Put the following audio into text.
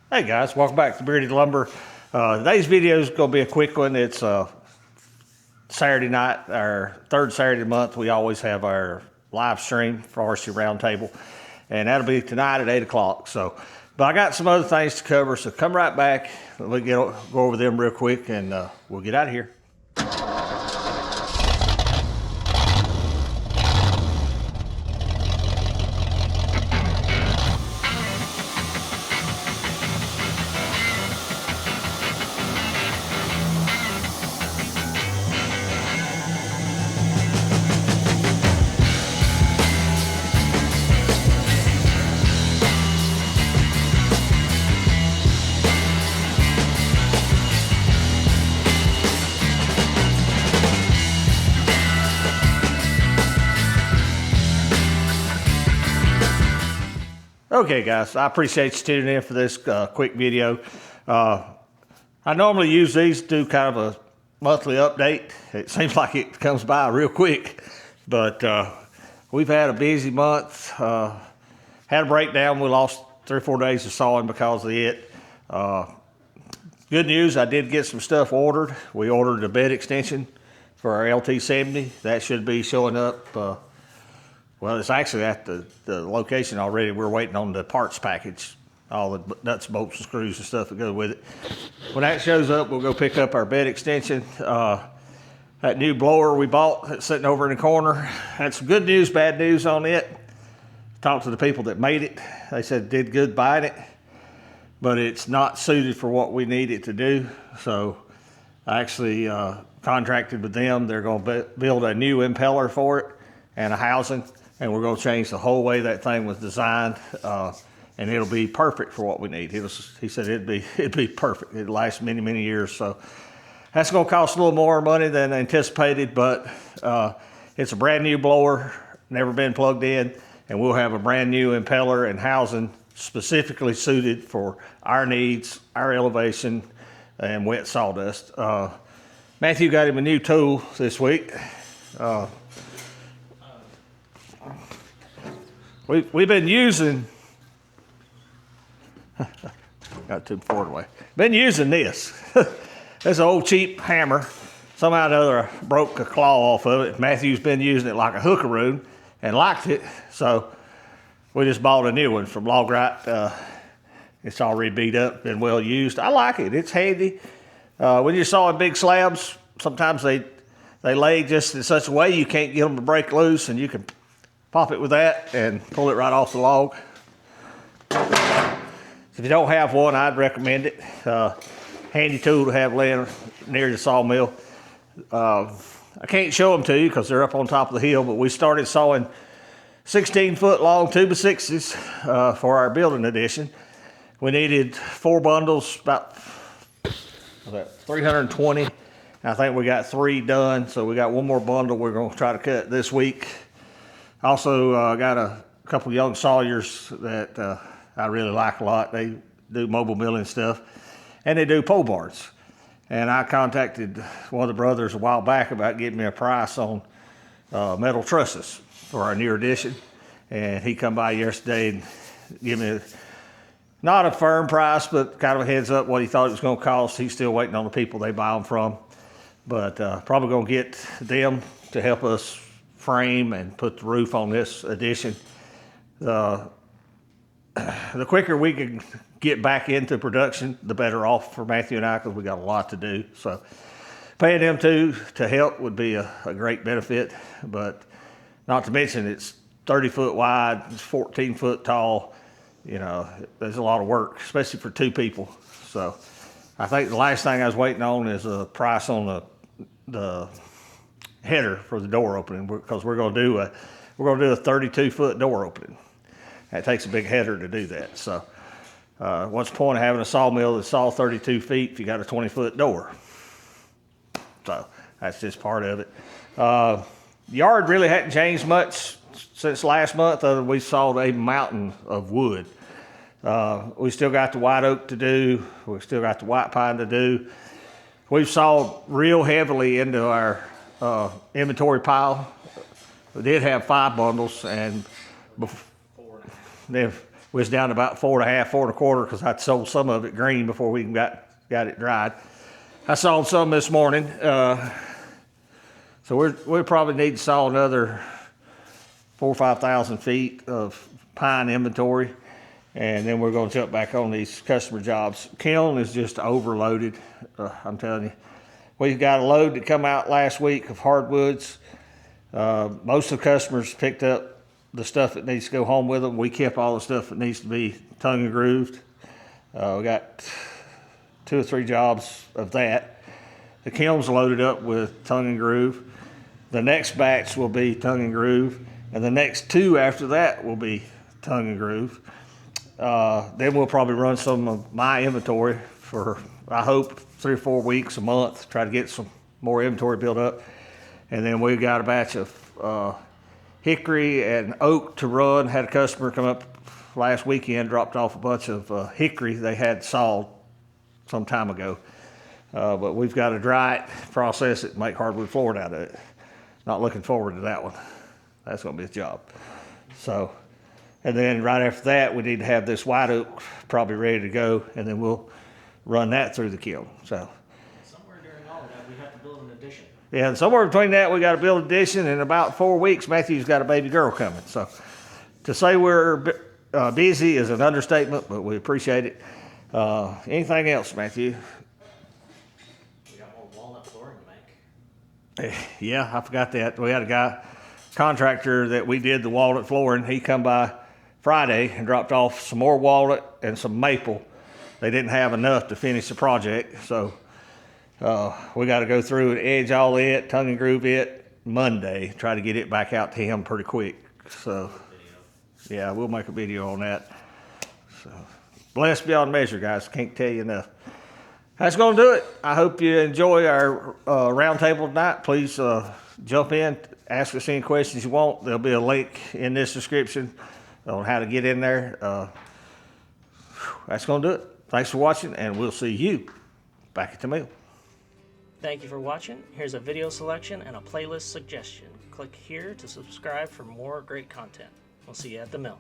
Hey guys, welcome back to Bearded Lumber. Today's video is going to be a quick one. It's Saturday night, our third Saturday of the month. We always have our live stream for RC Roundtable, and that'll be tonight at 8 o'clock. But I got some other things to cover, so come right back. We'll go over them real quick, and we'll get out of here. Okay guys, I appreciate you tuning in for this quick video. I normally use these to do kind of a monthly update. It seems like it comes by real quick, but we've had a busy month. Had a breakdown. We lost 3 or 4 days of sawing because of it. Good news, I did get some stuff ordered. We ordered a bed extension for our LT70. That should be showing up. Well, it's actually at the location already. We're waiting on the parts package, all the nuts, bolts, and screws and stuff that go with it. When that shows up, we'll go pick up our bed extension. That new blower we bought that's sitting over in the corner, had some good news, bad news on it. Talked to the people that made it. They said it did good buying it, but it's not suited for what we need it to do. So I actually contracted with them. They're going to build a new impeller for it and a housing. And we're going to change the whole way that thing was designed, and it'll be perfect for what we need. He said it'd be perfect. It'd last many, many years. So that's going to cost a little more money than anticipated, but it's a brand new blower, never been plugged in, and we'll have a brand new impeller and housing specifically suited for our needs, our elevation, and wet sawdust. Matthew got him a new tool this week. We've been using, got too far away. Been using this. It's an old cheap hammer. Somehow or another I broke a claw off of it. Matthew's been using it like a hookaroon and liked it. So we just bought a new one from Logrite. It's already beat up, been well used. I like it, it's handy. When you're sawing big slabs, sometimes they lay just in such a way you can't get them to break loose, and you can pop it with that and pull it right off the log. If you don't have one, I'd recommend it. Handy tool to have laying near the sawmill. I can't show them to you because they're up on top of the hill, but we started sawing 16-foot long 2x6s for our building edition. We needed 4 bundles, about 320. I think we got 3 done, so we got 1 more bundle we're going to try to cut this week. Also got a couple young sawyers that I really like a lot. They do mobile milling stuff, and they do pole barns. And I contacted one of the brothers a while back about getting me a price on metal trusses for our new edition. And he come by yesterday and give me not a firm price, but kind of a heads up what he thought it was going to cost. He's still waiting on the people they buy them from, but probably going to get them to help us frame and put the roof on this addition. The quicker we can get back into production, the better off for Matthew and I, because we got a lot to do. So paying them to help would be a great benefit, but not to mention it's 30 foot wide, it's 14 foot tall. You know, there's a lot of work, especially for 2 people. So I think the last thing I was waiting on is a price on the header for the door opening, because we're going to do a 32-foot door opening. That takes a big header to do that. So what's the point of having a sawmill that saw 32 feet if you got a 20-foot door? So that's just part of it. Yard really hadn't changed much since last month, other than we sawed a mountain of wood. We still got the white oak to do. We still got the white pine to do. We've sawed real heavily into our inventory pile. We did have 5 bundles, and We was down to about 4.5, 4.25 because I sold some of it green before we got it dried. I sawed some this morning. So we probably need to saw another 4,000 or 5,000 feet of pine inventory, and then we're going to jump back on these customer jobs. Kiln is just overloaded. I'm telling you, we've got a load that come out last week of hardwoods. Most of the customers picked up the stuff that needs to go home with them. We kept all the stuff that needs to be tongue and grooved. We got 2 or 3 jobs of that. The kiln's loaded up with tongue and groove. The next batch will be tongue and groove, and the next 2 after that will be tongue and groove. Then we'll probably run some of my inventory for, I hope, 3 or 4 weeks, a month, try to get some more inventory built up. And then we've got a batch of hickory and oak to run. Had a customer come up last weekend, dropped off a bunch of hickory they had sawed some time ago. But we've got to dry it, process it, and make hardwood flooring out of it. Not looking forward to that one. That's going to be a job. So, and then right after that, we need to have this white oak probably ready to go, and then we'll run that through the kiln. So, somewhere during all of that, we have to build an addition. Yeah, and somewhere between that, we got to build an addition. In about 4 weeks, Matthew's got a baby girl coming. So, to say we're busy is an understatement, but we appreciate it. Anything else, Matthew? Yeah, I forgot that. We had a contractor that we did the walnut flooring. He come by Friday and dropped off some more walnut and some maple. They didn't have enough to finish the project, so we got to go through and edge all it, tongue and groove it Monday. Try to get it back out to him pretty quick. So, yeah, we'll make a video on that. So, blessed beyond measure, guys. Can't tell you enough. That's going to do it. I hope you enjoy our roundtable tonight. Please jump in, ask us any questions you want. There'll be a link in this description on how to get in there. That's going to do it. Thanks for watching, and we'll see you back at the mill. Thank you for watching. Here's a video selection and a playlist suggestion. Click here to subscribe for more great content. We'll see you at the mill.